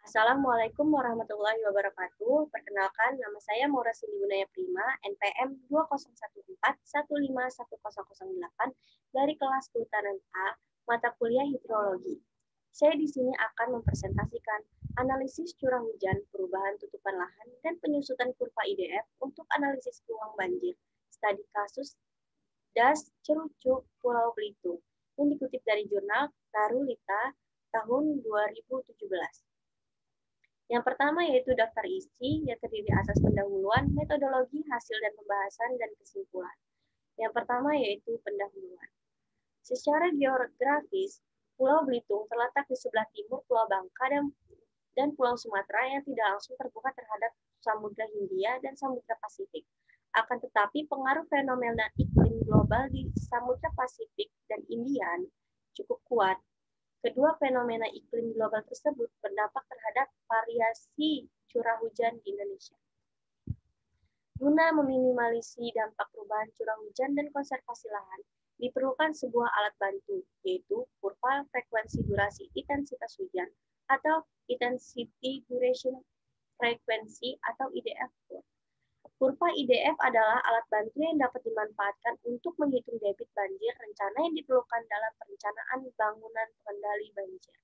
Assalamualaikum warahmatullahi wabarakatuh. Perkenalkan, nama saya Maura Cindy Gunaya Prima, NPM 2014151008 dari kelas Kehutanan A, mata kuliah Hidrologi. Saya di sini akan mempresentasikan analisis curah hujan, perubahan tutupan lahan, dan penyusutan kurva IDF untuk analisis peluang banjir, studi kasus Das Cerucuk Pulau Belitung, yang dikutip dari jurnal Narulita tahun 2017. Yang pertama yaitu daftar isi yang terdiri atas pendahuluan, metodologi, hasil dan pembahasan, dan kesimpulan. Yang pertama yaitu pendahuluan. Secara geografis, Pulau Belitung terletak di sebelah timur Pulau Bangka dan Pulau Sumatera yang tidak langsung terbuka terhadap Samudra Hindia dan Samudra Pasifik. Akan tetapi pengaruh fenomena iklim global di Samudra Pasifik dan Indian cukup kuat. Kedua fenomena iklim global tersebut berdampak terhadap variasi curah hujan di Indonesia. Guna meminimalisasi dampak perubahan curah hujan dan konservasi lahan, diperlukan sebuah alat bantu, yaitu kurva frekuensi durasi intensitas hujan atau Intensity Duration Frequency atau IDF. Kurva IDF adalah alat bantu yang dapat dimanfaatkan untuk menghitung debit banjir rencana yang diperlukan dalam perencanaan bangunan pengendali banjir.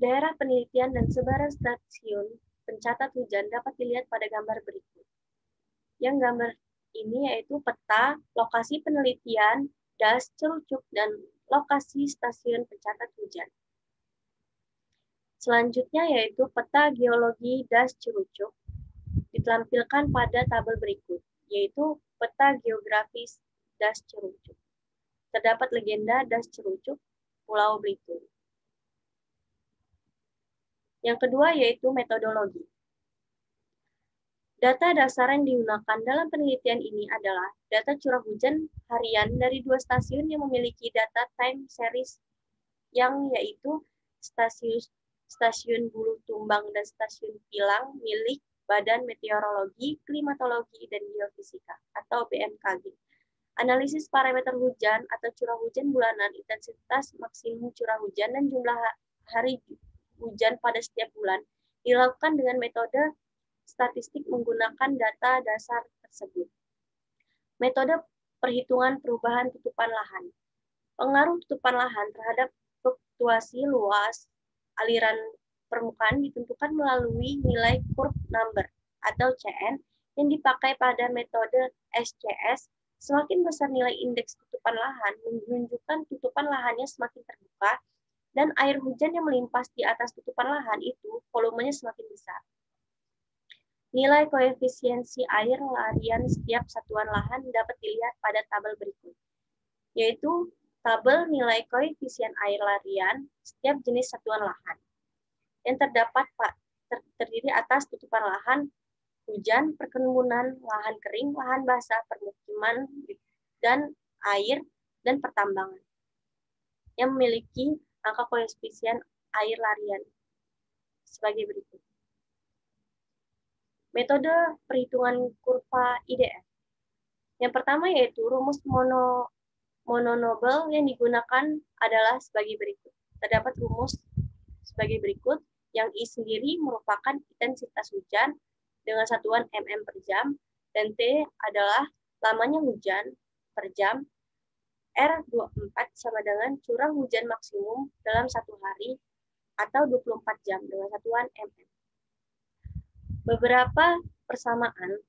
Daerah penelitian dan sebaran stasiun pencatat hujan dapat dilihat pada gambar berikut. Yang gambar ini yaitu peta lokasi penelitian Das Cerucuk dan lokasi stasiun pencatat hujan. Selanjutnya yaitu peta geologi Das Cerucuk ditampilkan pada tabel berikut, yaitu peta geografis Das Cerucuk. Terdapat legenda Das Cerucuk, Pulau Belitung. Yang kedua yaitu metodologi. Data dasar yang digunakan dalam penelitian ini adalah data curah hujan harian dari dua stasiun yang memiliki data time series yang yaitu stasiun Bulu Tumbang dan stasiun Pilang milik Badan Meteorologi, Klimatologi, dan Geofisika atau BMKG. Analisis parameter hujan atau curah hujan bulanan, intensitas maksimum curah hujan, dan jumlah hari hujan pada setiap bulan dilakukan dengan metode statistik menggunakan data dasar tersebut. Metode perhitungan perubahan tutupan lahan. Pengaruh tutupan lahan terhadap fluktuasi luas aliran permukaan ditentukan melalui nilai curve number atau CN yang dipakai pada metode SCS. Semakin besar nilai indeks tutupan lahan menunjukkan tutupan lahannya semakin terbuka dan air hujan yang melimpas di atas tutupan lahan itu volumenya semakin besar. Nilai koefisiensi air larian setiap satuan lahan dapat dilihat pada tabel berikut, yaitu tabel nilai koefisien air larian setiap jenis satuan lahan yang terdiri atas tutupan lahan hujan, perkebunan, lahan kering, lahan basah, permukiman, dan air, dan pertambangan yang memiliki angka koefisien air larian sebagai berikut. Metode perhitungan kurva IDF. Yang pertama yaitu rumus mononobel yang digunakan adalah sebagai berikut. Terdapat rumus sebagai berikut, yang I sendiri merupakan intensitas hujan dengan satuan mm per jam, dan T adalah lamanya hujan per jam, R24 sama dengan curah hujan maksimum dalam satu hari atau 24 jam dengan satuan mm. Beberapa persamaan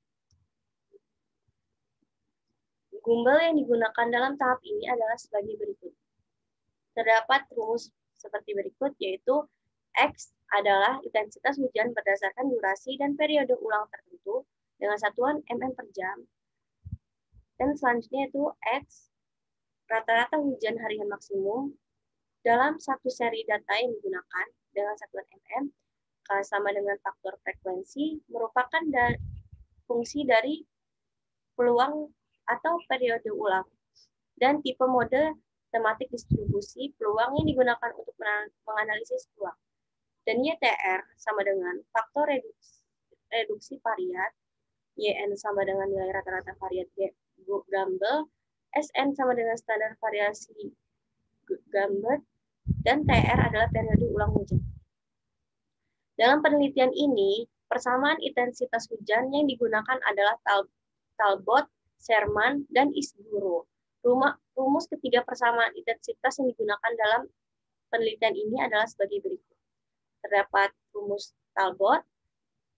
gumbel yang digunakan dalam tahap ini adalah sebagai berikut. Terdapat rumus seperti berikut, yaitu X adalah intensitas hujan berdasarkan durasi dan periode ulang tertentu dengan satuan mm per jam. Dan selanjutnya itu X, rata-rata hujan harian maksimum dalam satu seri data yang digunakan dengan satuan mm, sama dengan faktor frekuensi, merupakan fungsi dari peluang atau periode ulang, dan tipe mode tematik distribusi peluang yang digunakan untuk menganalisis peluang. Dan YTR sama dengan faktor reduksi variat, YN sama dengan nilai rata-rata variat Gumbel, SN sama dengan standar variasi Gumbel, dan TR adalah periode ulang hujan. Dalam penelitian ini, persamaan intensitas hujan yang digunakan adalah Talbot, Sherman, dan Isguro. Rumus ketiga persamaan intensitas yang digunakan dalam penelitian ini adalah sebagai berikut. Terdapat rumus Talbot,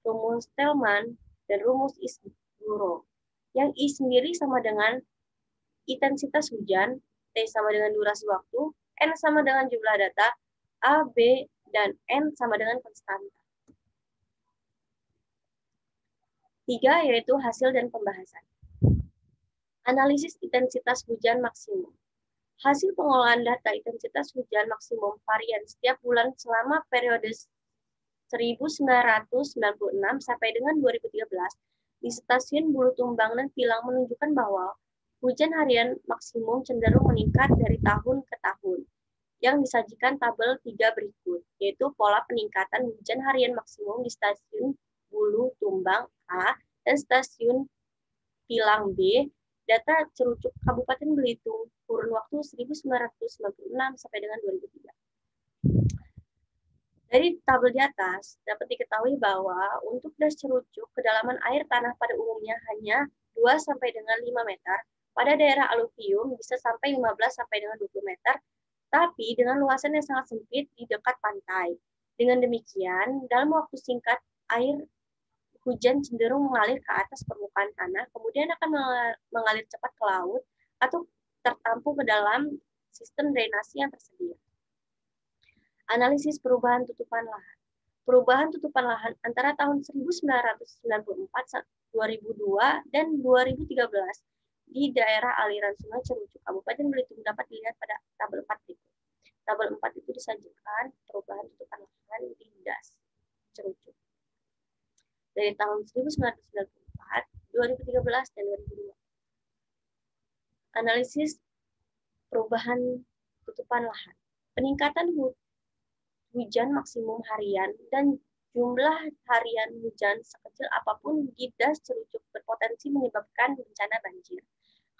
rumus Tillman, dan rumus Isguro. Yang I sendiri sama dengan intensitas hujan, T sama dengan durasi waktu, N sama dengan jumlah data, A, B, dan N sama dengan konstanta. 3 yaitu hasil dan pembahasan. Analisis intensitas hujan maksimum. Hasil pengolahan data intensitas hujan maksimum varian setiap bulan selama periode 1996 sampai dengan 2013 di stasiun Bulutumbang dan Pilang menunjukkan bahwa hujan harian maksimum cenderung meningkat dari tahun ke tahun. Yang disajikan tabel 3 berikut, yaitu pola peningkatan hujan harian maksimum di stasiun Bulutumbang A dan stasiun Pilang B. Data Cerucuk Kabupaten Belitung kurun waktu 1996 sampai dengan 2003. Dari tabel di atas, dapat diketahui bahwa untuk das cerucuk, kedalaman air tanah pada umumnya hanya 2 sampai dengan 5 meter, pada daerah aluvium bisa sampai 15 sampai dengan 20 meter, tapi dengan luasan yang sangat sempit di dekat pantai. Dengan demikian, dalam waktu singkat, air hujan cenderung mengalir ke atas permukaan tanah, kemudian akan mengalir cepat ke laut, atau tertampung ke dalam sistem drainasi yang tersedia. Analisis perubahan tutupan lahan. Perubahan tutupan lahan antara tahun 1994, 2002, dan 2013 di daerah aliran Sungai Cerucuk, Kabupaten Belitung dapat dilihat pada tabel 4 berikut. Tabel 4 itu disajikan perubahan tutupan lahan di das Cerucuk. Dari tahun 1994, 2013, dan 2002. Analisis perubahan tutupan lahan. Peningkatan hujan maksimum harian dan jumlah harian hujan sekecil apapun di das Cerucuk berpotensi menyebabkan bencana banjir.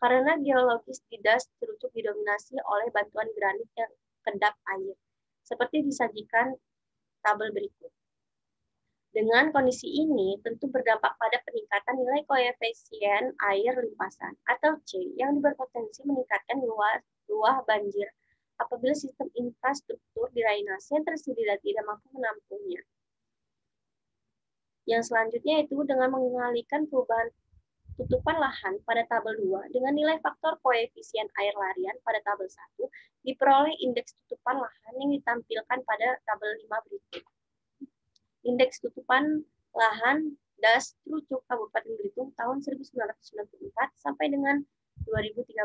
Karena geologis di das Cerucuk didominasi oleh batuan granit yang kedap air, seperti disajikan tabel berikut. Dengan kondisi ini tentu berdampak pada peningkatan nilai koefisien air limpasan atau C yang berpotensi meningkatkan luah banjir apabila sistem infrastruktur drainase yang tersedia tidak mampu menampungnya. Yang selanjutnya itu dengan mengalihkan perubahan tutupan lahan pada tabel 2 dengan nilai faktor koefisien air larian pada tabel 1 diperoleh indeks tutupan lahan yang ditampilkan pada tabel 5 berikut. Indeks tutupan lahan das Cerucuk Kabupaten Belitung tahun 1994 sampai dengan 2013.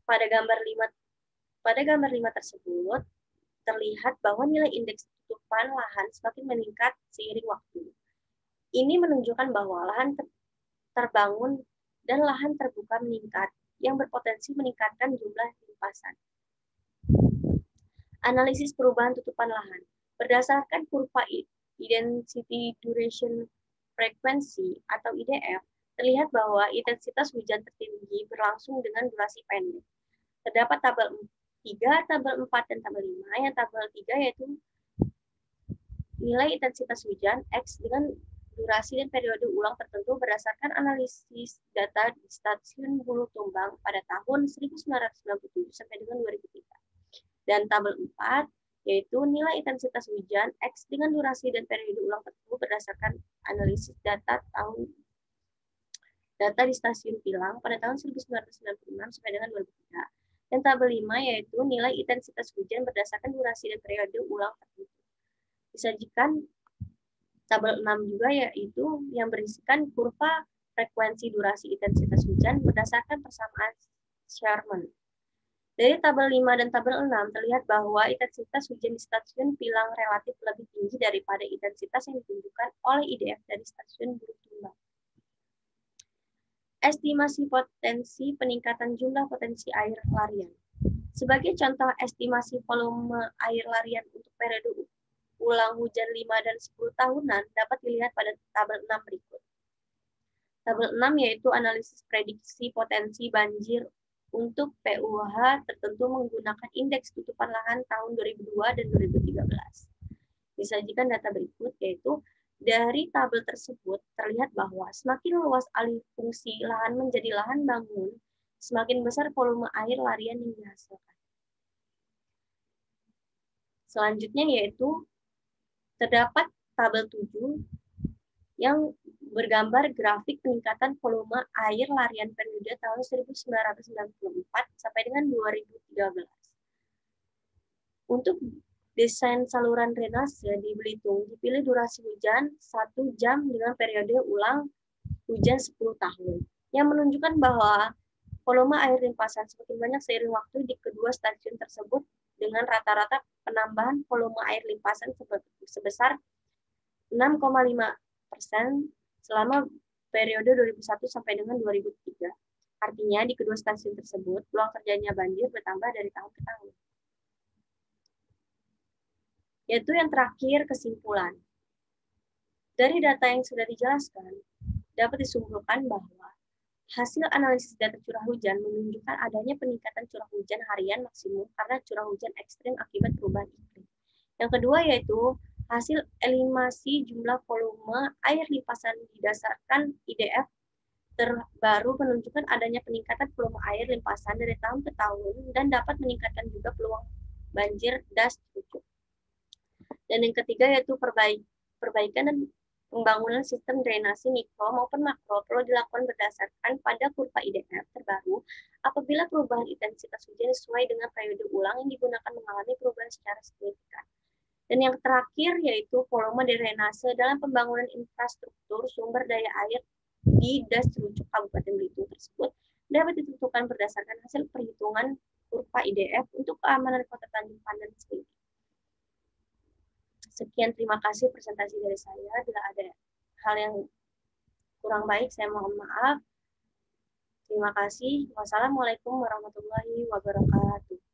Pada gambar 5 tersebut terlihat bahwa nilai indeks tutupan lahan semakin meningkat seiring waktu. Ini menunjukkan bahwa lahan terbangun dan lahan terbuka meningkat yang berpotensi meningkatkan jumlah limpasan. Analisis perubahan tutupan lahan. Berdasarkan kurva Intensity Duration Frequency atau IDF, terlihat bahwa intensitas hujan tertinggi berlangsung dengan durasi pendek. Terdapat tabel 3, tabel 4, dan tabel 5. Yang tabel 3 yaitu nilai intensitas hujan X dengan durasi dan periode ulang tertentu berdasarkan analisis data di stasiun Bulutumbang pada tahun 1997 sampai dengan 2003. Dan tabel 4 yaitu nilai intensitas hujan X dengan durasi dan periode ulang tertentu berdasarkan analisis data di stasiun Pilang pada tahun 1996 sampai dengan 2003. Dan tabel 5 yaitu nilai intensitas hujan berdasarkan durasi dan periode ulang tertentu. Disajikan tabel 6 juga yaitu yang berisikan kurva frekuensi durasi intensitas hujan berdasarkan persamaan Sherman. Dari tabel 5 dan tabel 6 terlihat bahwa intensitas hujan di stasiun Pilang relatif lebih tinggi daripada intensitas yang ditunjukkan oleh IDF dari stasiun Bulutumbang. Estimasi potensi peningkatan jumlah potensi air larian. Sebagai contoh estimasi volume air larian untuk periode ulang hujan 5 dan 10 tahunan dapat dilihat pada tabel 6 berikut. Tabel 6 yaitu analisis prediksi potensi banjir untuk PUH tertentu menggunakan indeks tutupan lahan tahun 2002 dan 2013. Disajikan data berikut, yaitu dari tabel tersebut terlihat bahwa semakin luas alih fungsi lahan menjadi lahan bangun, semakin besar volume air larian yang dihasilkan. Selanjutnya yaitu terdapat tabel 7 yang bergambar grafik peningkatan volume air larian periode tahun 1994 sampai dengan 2013. Untuk desain saluran drainase di Belitung dipilih durasi hujan 1 jam dengan periode ulang hujan 10 tahun, yang menunjukkan bahwa volume air limpasan semakin banyak seiring waktu di kedua stasiun tersebut dengan rata-rata penambahan volume air limpasan sebesar 6,5% selama periode 2001 sampai dengan 2003. Artinya di kedua stasiun tersebut peluang terjadinya banjir bertambah dari tahun ke tahun. Yaitu yang terakhir, kesimpulan. Dari data yang sudah dijelaskan, dapat disimpulkan bahwa hasil analisis data curah hujan menunjukkan adanya peningkatan curah hujan harian maksimum karena curah hujan ekstrim akibat perubahan iklim. Yang kedua yaitu hasil eliminasi jumlah volume air limpasan didasarkan IDF terbaru menunjukkan adanya peningkatan volume air limpasan dari tahun ke tahun dan dapat meningkatkan juga peluang banjir das cukup. Dan yang ketiga yaitu perbaikan dan pembangunan sistem drainase mikro maupun makro perlu dilakukan berdasarkan pada kurva IDF terbaru apabila perubahan intensitas hujan sesuai dengan periode ulang yang digunakan mengalami perubahan secara signifikan. Dan yang terakhir yaitu volume drainase dalam pembangunan infrastruktur sumber daya air di Das Terucuk Kabupaten Belitung tersebut dapat ditentukan berdasarkan hasil perhitungan kurva IDF untuk keamanan Kota Tanjung Pandan sendiri. Sekian, terima kasih presentasi dari saya. Bila ada hal yang kurang baik, saya mohon maaf. Terima kasih. Wassalamualaikum warahmatullahi wabarakatuh.